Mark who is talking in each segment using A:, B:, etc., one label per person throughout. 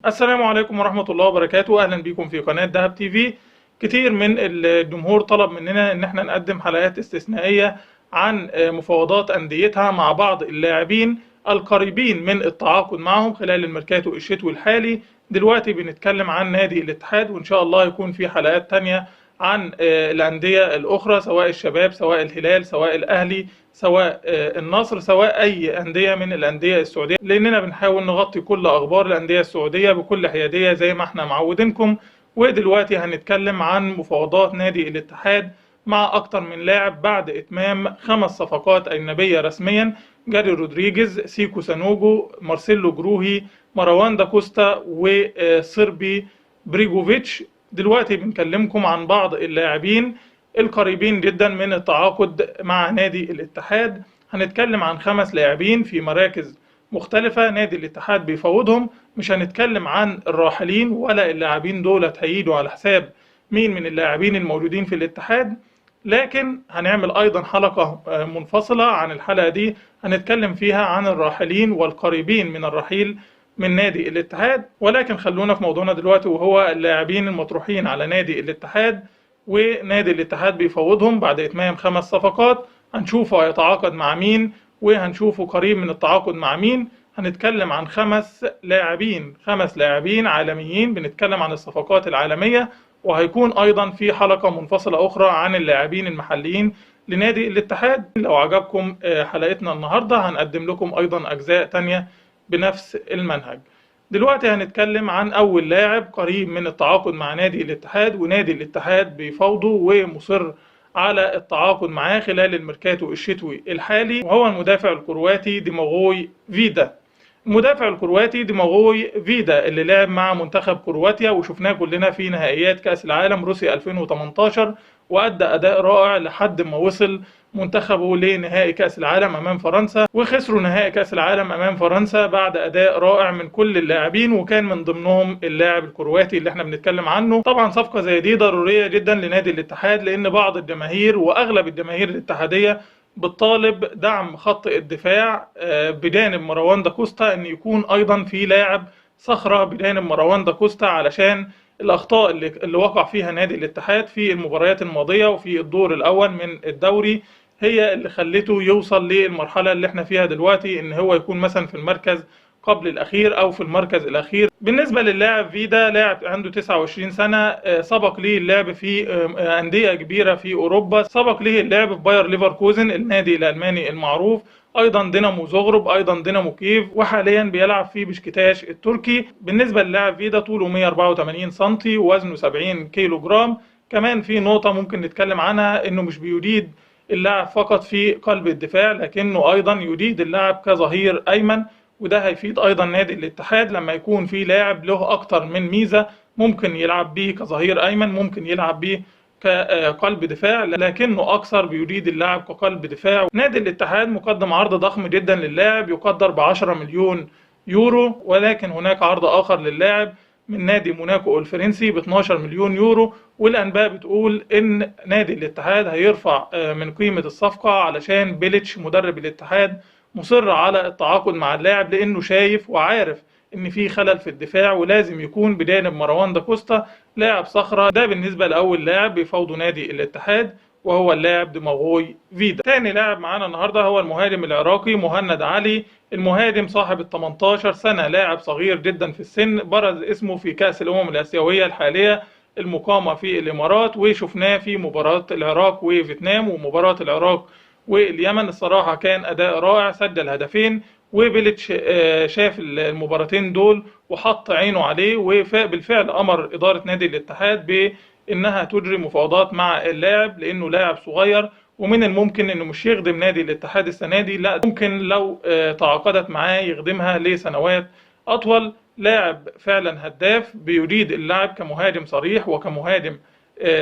A: السلام عليكم ورحمة الله وبركاته. أهلا بكم في قناة دهب تي في. كتير من الجمهور طلب مننا إن احنا نقدم حلقات استثنائية عن مفاوضات أنديتها مع بعض اللاعبين القريبين من التعاقد معهم خلال الميركاتو الشتوي الحالي. دلوقتي بنتكلم عن نادي الاتحاد، وإن شاء الله يكون في حلقات تانية عن الأندية الأخرى، سواء الشباب، سواء الهلال، سواء الأهلي، سواء النصر، سواء أي أندية من الأندية السعودية، لأننا بنحاول نغطي كل أخبار الأندية السعودية بكل حيادية زي ما احنا معودينكم. ودلوقتي هنتكلم عن مفاوضات نادي الاتحاد مع أكتر من لاعب بعد إتمام 5 صفقات أجنبية رسميا: جاري رودريجيز، سيكو سانوجو، مارسيلو جروهي، مروان داكوستا، وصربي بريجوفيتش. دلوقتي بنكلمكم عن بعض اللاعبين القريبين جدا من التعاقد مع نادي الاتحاد. هنتكلم عن 5 لاعبين في مراكز مختلفة نادي الاتحاد بيفاوضهم. مش هنتكلم عن الراحلين ولا اللاعبين دول هيجوا على حساب مين من اللاعبين الموجودين في الاتحاد، لكن هنعمل ايضا حلقة منفصلة عن الحلقة دي هنتكلم فيها عن الراحلين والقريبين من الرحيل من نادي الاتحاد. ولكن خلونا في موضوعنا دلوقتي، وهو اللاعبين المطروحين على نادي الاتحاد ونادي الاتحاد بيفاوضهم بعد إتمام 5 صفقات. هنشوفه هيتعاقد مع مين وهنشوفه قريب من التعاقد مع مين. هنتكلم عن 5 لاعبين عالميين، بنتكلم عن الصفقات العالمية، وهيكون أيضا في حلقة منفصلة أخرى عن اللاعبين المحليين لنادي الاتحاد. لو عجبكم حلقتنا النهاردة هنقدم لكم أيضا أجزاء تانية بنفس المنهج. دلوقتي هنتكلم عن أول لاعب قريب من التعاقد مع نادي الاتحاد ونادي الاتحاد بيفاوضه ومصر على التعاقد معاه خلال الميركاتو الشتوي الحالي، وهو المدافع الكرواتي ديماغوي فيدا. المدافع الكرواتي ديماغوي فيدا اللي لعب مع منتخب كرواتيا وشفناه كلنا في نهائيات كأس العالم روسيا 2018، وأدى أداء رائع لحد ما وصل منتخبه لنهائي كأس العالم أمام فرنسا، وخسروا نهائي كأس العالم أمام فرنسا بعد أداء رائع من كل اللاعبين، وكان من ضمنهم اللاعب الكرواتي اللي احنا بنتكلم عنه. طبعا صفقة زي دي ضرورية جدا لنادي الاتحاد، لأن بعض الجماهير وأغلب الجماهير الاتحادية بتطالب دعم خط الدفاع بجانب مروان داكوستا، ان يكون ايضا في لاعب صخرة بجانب مروان داكوستا، علشان الاخطاء اللي وقع فيها نادي الاتحاد في المباريات الماضية وفي الدور الاول من الدوري هي اللي خلته يوصل للمرحلة اللي احنا فيها دلوقتي، ان هو يكون مثلا في المركز قبل الاخير او في المركز الاخير. بالنسبة للاعب فيدا، لاعب عنده 29 سنة، سبق ليه اللعب في اندية كبيرة في اوروبا، سبق ليه اللعب في باير ليفركوزن النادي الالماني المعروف، ايضا دينامو زغرب، ايضا دينامو كييف، وحاليا بيلعب في بشكتاش التركي. بالنسبة للاعب فيدا، طوله 184 سم ووزنه 70 كيلو جرام. كمان في نقطة ممكن نتكلم عنها، انه مش بيجيد اللعب فقط في قلب الدفاع، لكنه ايضا يجيد اللعب كظهير ايمن، وده هيفيد ايضا نادي الاتحاد لما يكون في لاعب له اكتر من ميزة، ممكن يلعب بيه كظهير ايمن، ممكن يلعب بيه كقلب دفاع، لكنه اكثر بيريد اللعب كقلب دفاع. نادي الاتحاد مقدم عرض ضخم جدا للاعب يقدر ب10 مليون يورو، ولكن هناك عرض اخر للاعب من نادي موناكو الفرنسي ب12 مليون يورو، والانباء بتقول ان نادي الاتحاد هيرفع من قيمة الصفقة علشان بيليتش مدرب الاتحاد مصر على التعاقد مع اللاعب، لانه شايف وعارف ان في خلل في الدفاع ولازم يكون بجانب مروان داكوستا لاعب صخرة. ده بالنسبة لأول لاعب بيفاوضه نادي الاتحاد، وهو اللاعب ديماغوي فيدا. تاني لاعب معانا النهارده هو المهاجم العراقي مهند علي. المهاجم صاحب ال 18 سنة، لاعب صغير جدا في السن، برز اسمه في كأس الأمم الآسيوية الحالية المقامة في الإمارات، وشفناه في مباراة العراق وفيتنام ومباراة العراق واليمن. الصراحة كان أداء رائع، سجل هدفين، وبيليتش شاف المباراتين دول وحط عينه عليه، وبالفعل أمر إدارة نادي الاتحاد بأنها تجري مفاوضات مع اللاعب، لأنه لاعب صغير ومن الممكن أنه مش يخدم نادي الاتحاد السنة دي، لا ممكن لو تعاقدت معاه يخدمها لسنوات أطول. لاعب فعلا هداف، بيريد اللعب كمهاجم صريح وكمهاجم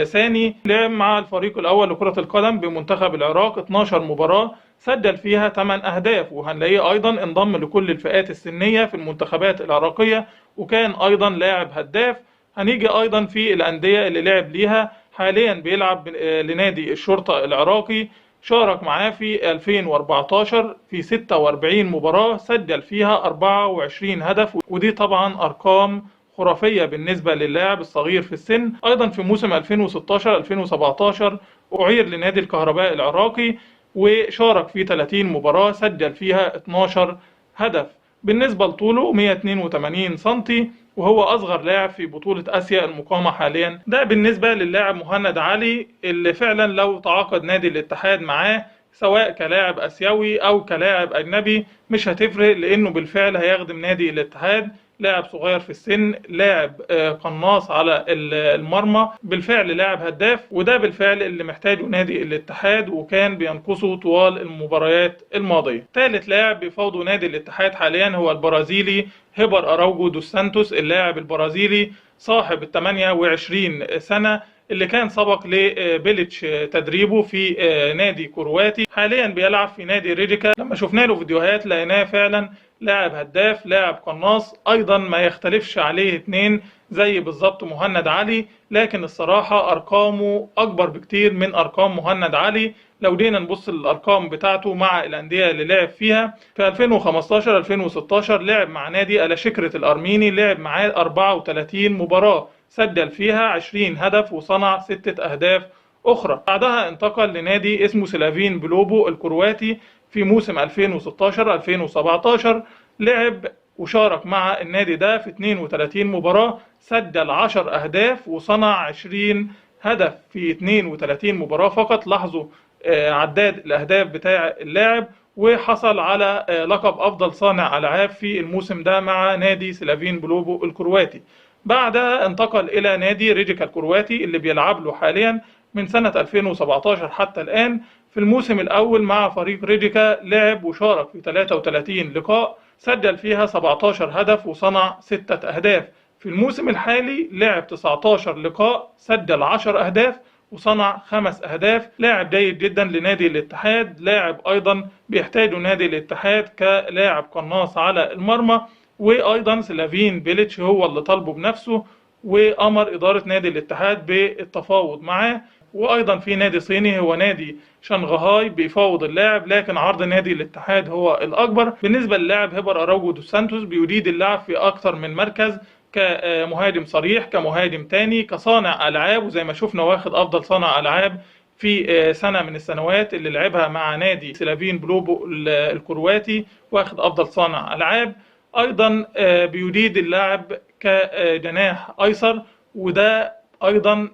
A: ثاني. لعب مع الفريق الأول لكرة القدم بمنتخب العراق 12 مباراة، سجل فيها 8 أهداف، وهنلاقيه أيضا انضم لكل الفئات السنية في المنتخبات العراقية، وكان أيضا لاعب هداف. هنيجي أيضا في الأندية اللي لعب ليها. حاليا بيلعب لنادي الشرطة العراقي، شارك معاه في 2014 في 46 مباراة، سجل فيها 24 هدف، ودي طبعا أرقام خرافية بالنسبة للاعب الصغير في السن. أيضا في موسم 2016-2017 أعير لنادي الكهرباء العراقي وشارك في 30 مباراة، سجل فيها 12 هدف. بالنسبة لطوله 182 سنتي، وهو أصغر لاعب في بطولة آسيا المقامة حاليا. ده بالنسبة للاعب مهند علي، اللي فعلا لو تعاقد نادي الاتحاد معاه سواء كلاعب آسيوي أو كلاعب أجنبي مش هتفرق، لأنه بالفعل هيخدم نادي الاتحاد. لاعب صغير في السن، لاعب قناص على المرمى، بالفعل لاعب هداف، وده بالفعل اللي محتاجه نادي الاتحاد وكان بينقصه طوال المباريات الماضية. ثالث لاعب بيفاوضه نادي الاتحاد حاليا هو البرازيلي هيبر أراوجو دوس سانتوس. اللاعب البرازيلي صاحب ال 28 سنة، اللي كان سبق لبيليتش تدريبه في نادي كرواتي، حاليا بيلعب في نادي ريجيكا. لما شفنا له فيديوهات لقيناه فعلا لاعب هداف، لاعب قناص، ايضا ما يختلفش عليه اتنين زي بالظبط مهند علي، لكن الصراحة ارقامه اكبر بكتير من ارقام مهند علي. لو جينا نبص للارقام بتاعته مع الاندية اللي لعب فيها، في 2015 2016 لعب مع نادي الاشكرة الارميني، لعب معاه 34 مباراة، سجل فيها 20 هدف وصنع 6 أهداف أخرى. بعدها انتقل لنادي اسمه سلافين بلوبو الكرواتي في موسم 2016-2017، لعب وشارك مع النادي ده في 32 مباراة، سجل 10 أهداف وصنع 20 هدف في 32 مباراة فقط. لاحظوا عداد الأهداف بتاع اللاعب، وحصل على لقب أفضل صانع ألعاب في الموسم ده مع نادي سلافين بلوبو الكرواتي. بعدها انتقل إلى نادي ريجيكا الكرواتي اللي بيلعب له حاليا من سنة 2017 حتى الآن. في الموسم الأول مع فريق ريجيكا لعب وشارك في 33 لقاء، سجل فيها 17 هدف وصنع 6 أهداف. في الموسم الحالي لعب 19 لقاء، سجل 10 أهداف وصنع 5 أهداف. لاعب جيد جدا لنادي الاتحاد، لاعب أيضا بيحتاجه نادي الاتحاد كلاعب قناص على المرمى، وايضا سلافين بيليتش هو اللي طالبه بنفسه وامر اداره نادي الاتحاد بالتفاوض معاه. وايضا في نادي صيني هو نادي شنغهاي بيفاوض اللاعب، لكن عرض نادي الاتحاد هو الاكبر. بالنسبه للاعب هيبر اراوجو دوس سانتوس، بيريد اللعب في اكثر من مركز، كمهاجم صريح، كمهاجم تاني، كصانع العاب، وزي ما شفنا واخد افضل صانع العاب في سنة من السنوات اللي لعبها مع نادي سلافين بلوبو الكرواتي، واخد افضل صانع العاب. ايضا بيريد اللاعب كجناح ايسر، وده ايضا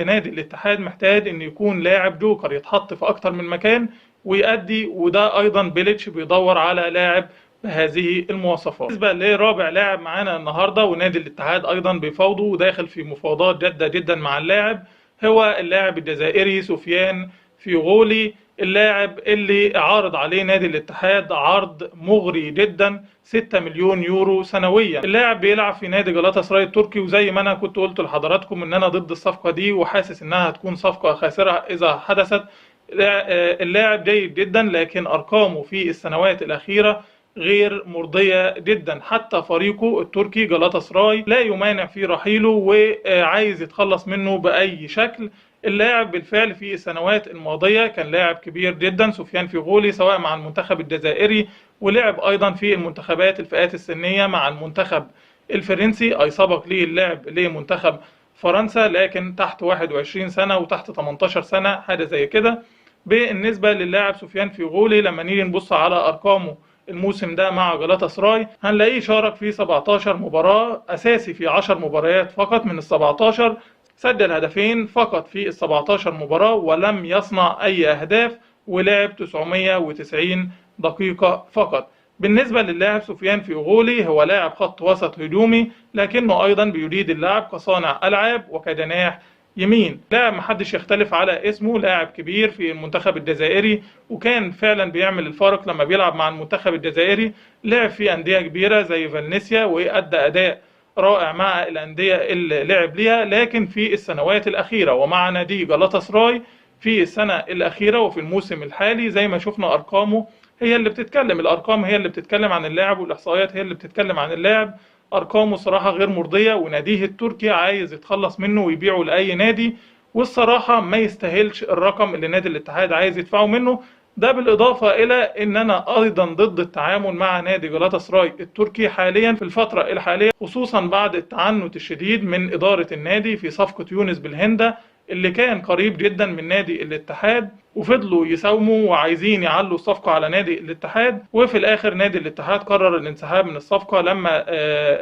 A: نادي الاتحاد محتاج ان يكون لاعب جوكر يتحط في اكتر من مكان ويأدي، وده ايضا بيليتش بيدور على لاعب بهذه المواصفات. بالنسبه لرابع لاعب معانا النهارده ونادي الاتحاد ايضا بيفاوضه وداخل في مفاوضات جاده جدا مع اللاعب، هو اللاعب الجزائري سفيان فيغولي. اللاعب اللي عارض عليه نادي الاتحاد عرض مغري جدا، 6 مليون يورو سنويا. اللاعب بيلعب في نادي جلاتا سراي التركي، وزي ما انا كنت قلت لحضراتكم ان انا ضد الصفقة دي وحاسس انها هتكون صفقة خاسرة اذا حدثت. اللاعب جيد جدا، لكن ارقامه في السنوات الاخيرة غير مرضية جدا، حتى فريقه التركي جلاتا سراي لا يمانع في رحيله وعايز يتخلص منه بأي شكل. اللاعب بالفعل في السنوات الماضية كان لاعب كبير جدا سفيان فيغولي، سواء مع المنتخب الجزائري ولعب أيضا في المنتخبات الفئات السنية مع المنتخب الفرنسي، أي سبق ليه اللعب لمنتخب فرنسا، لكن تحت 21 سنة وتحت 18 سنة حاجة زي كده. بالنسبة للاعب سفيان فيغولي، لما نيجي نبص على أرقامه الموسم ده مع جلاتا سراي هنلاقيه شارك في 17 مباراة، أساسي في 10 مباريات فقط من ال17، سجل هدفين فقط في ال17 مباراة ولم يصنع أي أهداف، ولعب 990 دقيقة فقط. بالنسبة للاعب سفيان فيغولي، هو لاعب خط وسط هجومي، لكنه أيضا بيريد اللعب كصانع ألعاب وكجناح يمين. لاعب محدش يختلف على اسمه، لاعب كبير في المنتخب الجزائري وكان فعلا بيعمل الفارق لما بيلعب مع المنتخب الجزائري. لعب في أندية كبيرة زي فالنسيا وأدى أداء رائع مع الأندية اللي لعب ليها، لكن في السنوات الأخيرة ومع نادي جلاتا سراي في السنة الأخيرة وفي الموسم الحالي زي ما شفنا أرقامه هي اللي بتتكلم، الأرقام هي اللي بتتكلم عن اللاعب والإحصائيات هي اللي بتتكلم عن اللاعب. أرقامه صراحة غير مرضية، وناديه التركي عايز يتخلص منه ويبيعه لأي نادي، والصراحة ما يستاهلش الرقم اللي نادي الاتحاد عايز يدفعه منه. ده بالإضافة إلى إن أنا أيضا ضد التعامل مع نادي جلاتا سراي التركي حاليا في الفترة الحالية، خصوصا بعد التعنت الشديد من إدارة النادي في صفقة يونس بالهندة اللي كان قريب جدا من نادي الاتحاد، وفضلوا يساوموا وعايزين يعلوا الصفقة على نادي الاتحاد. وفي الآخر نادي الاتحاد قرر الانسحاب من الصفقة لما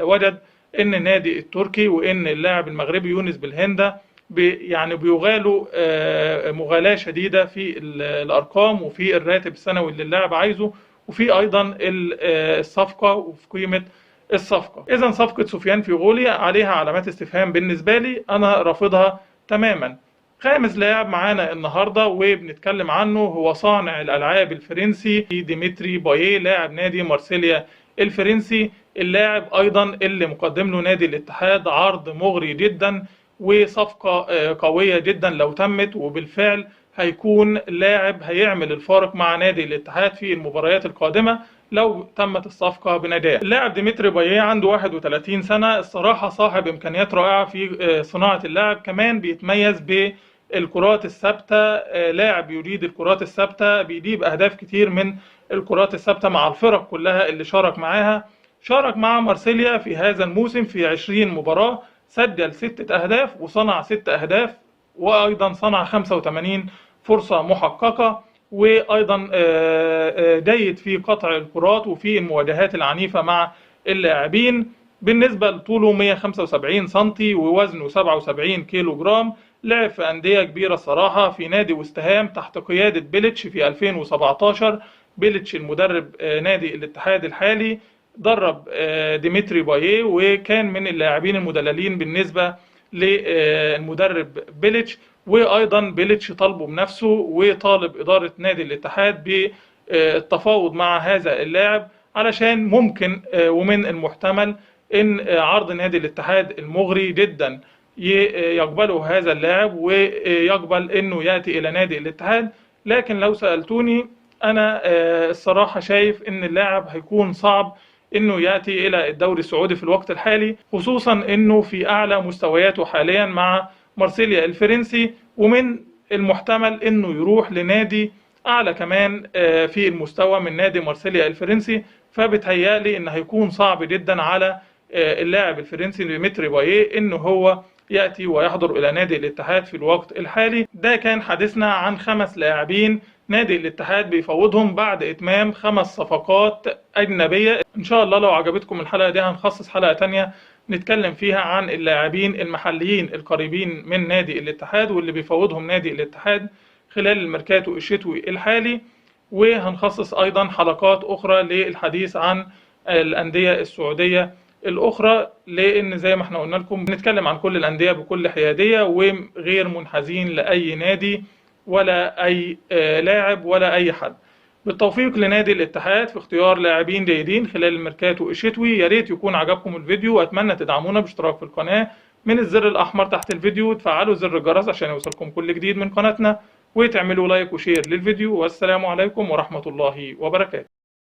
A: وجد إن النادي التركي وإن اللاعب المغربي يونس بالهندة يعني بيغالوا مغالاة شديدة في الأرقام وفي الراتب السنوي اللي اللاعب عايزه، وفي أيضا الصفقة وفي قيمة الصفقة. إذا صفقة سفيان فيغولي عليها علامات استفهام بالنسبة لي، أنا رافضها تماما. خامس لاعب معانا النهاردة وبنتكلم عنه هو صانع الألعاب الفرنسي ديمتري باييه، لاعب نادي مارسيليا الفرنسي. اللاعب أيضا اللي مقدم له نادي الاتحاد عرض مغري جدا وصفقة قوية جدا لو تمت، وبالفعل هيكون لاعب هيعمل الفارق مع نادي الاتحاد في المباريات القادمة لو تمت الصفقة بنجاح. اللاعب ديمتري باييه عنده 31 سنة، الصراحة صاحب إمكانيات رائعة في صناعة اللعب، كمان بيتميز بالكرات الثابتة، لاعب يريد الكرات الثابتة، بيجيب أهداف كتير من الكرات الثابتة مع الفرق كلها اللي شارك معاها. شارك مع مارسيليا في هذا الموسم في 20 مباراة، سجل 6 أهداف وصنع 6 أهداف، وأيضا صنع 85 فرصة محققة، وأيضا جيد في قطع الكرات وفي المواجهات العنيفة مع اللاعبين. بالنسبة لطوله 175 سنتي ووزنه 77 كيلو جرام. لعب في أندية كبيرة الصراحة، في نادي وست هام تحت قيادة بيليتش في 2017. بيليتش المدرب نادي الاتحاد الحالي درب ديمتري باييه، وكان من اللاعبين المدللين بالنسبة للمدرب بيليتش. وأيضا بيليتش طالبه بنفسه وطالب إدارة نادي الاتحاد بالتفاوض مع هذا اللاعب، علشان ممكن ومن المحتمل إن عرض نادي الاتحاد المغري جدا يقبله هذا اللاعب ويقبل إنه يأتي إلى نادي الاتحاد. لكن لو سألتوني أنا الصراحة شايف إن اللاعب هيكون صعب إنه يأتي إلى الدوري السعودي في الوقت الحالي، خصوصا إنه في أعلى مستوياته حاليا مع مارسيليا الفرنسي، ومن المحتمل إنه يروح لنادي أعلى كمان في المستوى من نادي مارسيليا الفرنسي. فبتهيألي إن هيكون صعب جدا على اللاعب الفرنسي ديمتري باييه إنه هو يأتي ويحضر إلى نادي الاتحاد في الوقت الحالي. ده كان حديثنا عن 5 لاعبين نادي الاتحاد بيفوضهم بعد إتمام 5 صفقات أجنبية. إن شاء الله لو عجبتكم الحلقة دي هنخصص حلقة تانية نتكلم فيها عن اللاعبين المحليين القريبين من نادي الاتحاد واللي بيفوضهم نادي الاتحاد خلال الميركاتو الشتوي الحالي. وهنخصص أيضا حلقات أخرى للحديث عن الأندية السعودية الأخرى، لأن زي ما احنا قلنا لكم بنتكلم عن كل الأندية بكل حيادية وغير منحازين لأي نادي ولا أي لاعب ولا أي حد. بالتوفيق لنادي الاتحاد في اختيار لاعبين جيدين خلال الميركاتو الشتوي. يا ريت يكون عجبكم الفيديو، وأتمنى تدعمونا باشتراك في القناة من الزر الأحمر تحت الفيديو، وتفعلوا زر الجرس عشان يوصلكم كل جديد من قناتنا، وتعملوا لايك وشير للفيديو. والسلام عليكم ورحمة الله وبركاته.